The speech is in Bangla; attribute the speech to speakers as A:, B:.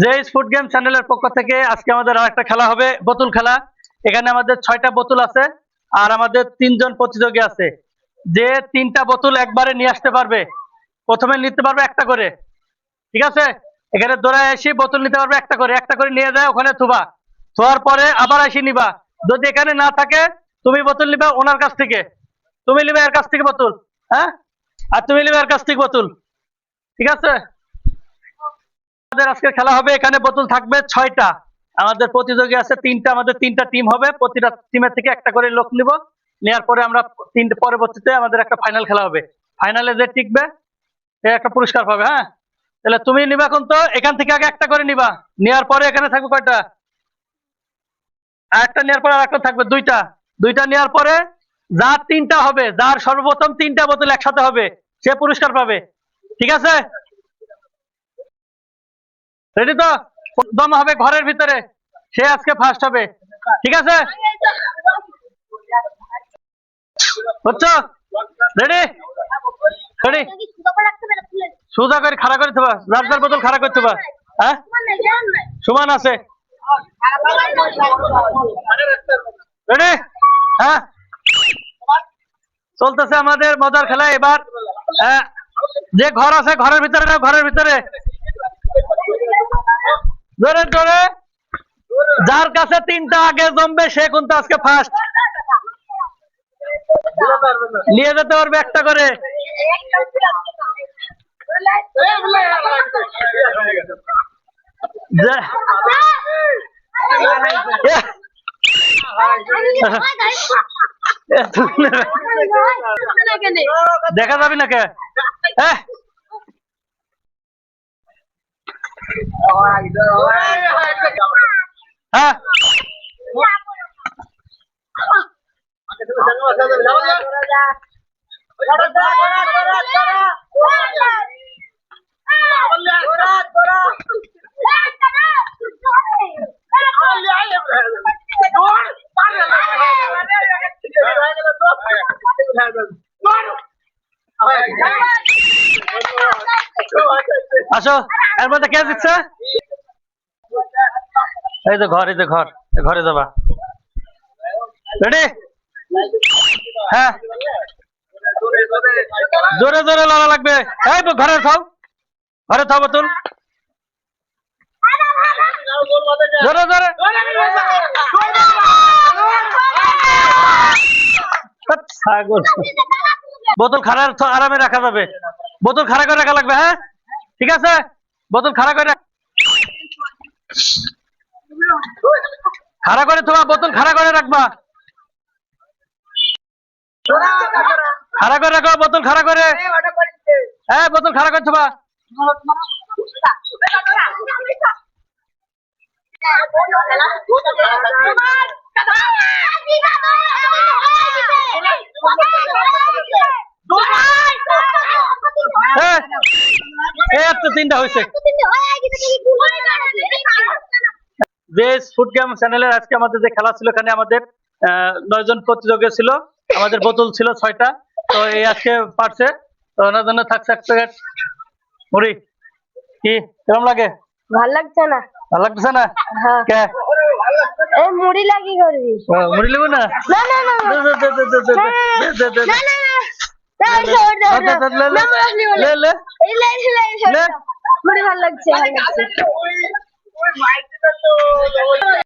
A: যে ফুড গেম চ্যানেলের পক্ষ থেকে আজকে আমাদের আরেকটা খেলা হবে, বোতল খেলা। এখানে আমাদের 6টা বোতল আছে আর আমাদের 3জন প্রতিযোগী আছে। যে 3টা বোতল একবারে নিয়ে আসতে পারবে, প্রথমে নিতে পারবে একটা করে, ঠিক আছে? এখানে দৌড়ায় এসে বোতল নিতে পারবে একটা করে নিয়ে যায় ওখানে থুবা, থোয়ার পরে আবার এসে নিবা। যদি এখানে না থাকে তুমি বোতল নিবা ওনার কাছ থেকে, তুমি নিবে এর কাছ থেকে বোতল, হ্যাঁ, আর তুমি নিবে এর কাছ থেকে বোতল, ঠিক আছে? আমাদের আজকে খেলা হবে, এখানে বোতল থাকবে 6টা। আমাদের প্রতিযোগী আছে 3টা, আমাদের 3টা টিম হবে, প্রতিটা টিমের থেকে একটা করে লোক নিব। নেওয়ার পরে আমরা পরবর্তীতে আমাদের একটা ফাইনাল খেলা হবে। ফাইনালে যে টিকবে সে একটা পুরস্কার পাবে। হ্যাঁ, তাহলে তুমি নিবা এখন, তো এখান থেকে আগে একটা করে নিবা, নেওয়ার পরে এখানে থাকবে কয়টা, একটা নেওয়ার পরে আরেকটা থাকবে দুইটা। দুইটা নেওয়ার পরে যার 3টা হবে, যার সর্বপ্রথম 3টা বোতল একসাথে হবে সে পুরস্কার পাবে, ঠিক আছে? রেডি তো? দম হবে ঘরের ভিতরে, সে আজকে ফার্স্ট হবে, ঠিক আছে? বুঝছো? রেডি? রেডি? সোজা করে খাড়া করে থবা, যার যার বোতল খাড়া করতে থবা। হ্যাঁ, সমান আছে। রেডি? হ্যাঁ, চলতেছে আমাদের মজার খেলা। এবার যে ঘর আছে ঘরের ভিতরে না, ঘরের ভিতরে জোরে জোরে, যার কাছে 3টা আগে জমবে সে কিন্তু আজকে ফার্স্ট, নিয়ে যেতে পারবে একটা করে। দেখা যাবি না কে? হ্যাঁ, আসো। এর মধ্যে কে দিচ্ছে? এই যে ঘর, এই যে ঘর, ঘরে যাবা। রেডি? হ্যাঁ, জোরে জোরে লড়া লাগবে। এই ঘরে থাও, ঘরে থাও বোতল, জোরে জোরে। ছাগল, বোতল খাড়া আরামে রাখা যাবে, বোতল খাড়া করে রাখা লাগবে। হ্যাঁ, ঠিক আছে, বোতল খাড়া করে খাড়া করে থোবা, বোতল খাড়া করে রাখবা, খাড়া করে রাখো বোতল খাড়া করে। হ্যাঁ, বোতল খাড়া করে থোবা। তিনটা হয়েছে। যে ফুড গেম চ্যানেলের আজকে আমাদের যে খেলা ছিল, এখানে আমাদের 9 জন প্রতিযোগী ছিল, আমাদের বোতল ছিল 6টা। তো এই আজকে পারছে, তো ওনার জন্য থাকছে এক প্যাকেট মুড়ি। কি কেমন লাগে?
B: ভাল লাগছে না।
A: ভালো লাগতেছে না? কে
B: মুড়ি লাগি করবি?
A: মুড়ি নেবো না?
B: মুড়ি ভাল লাগছে।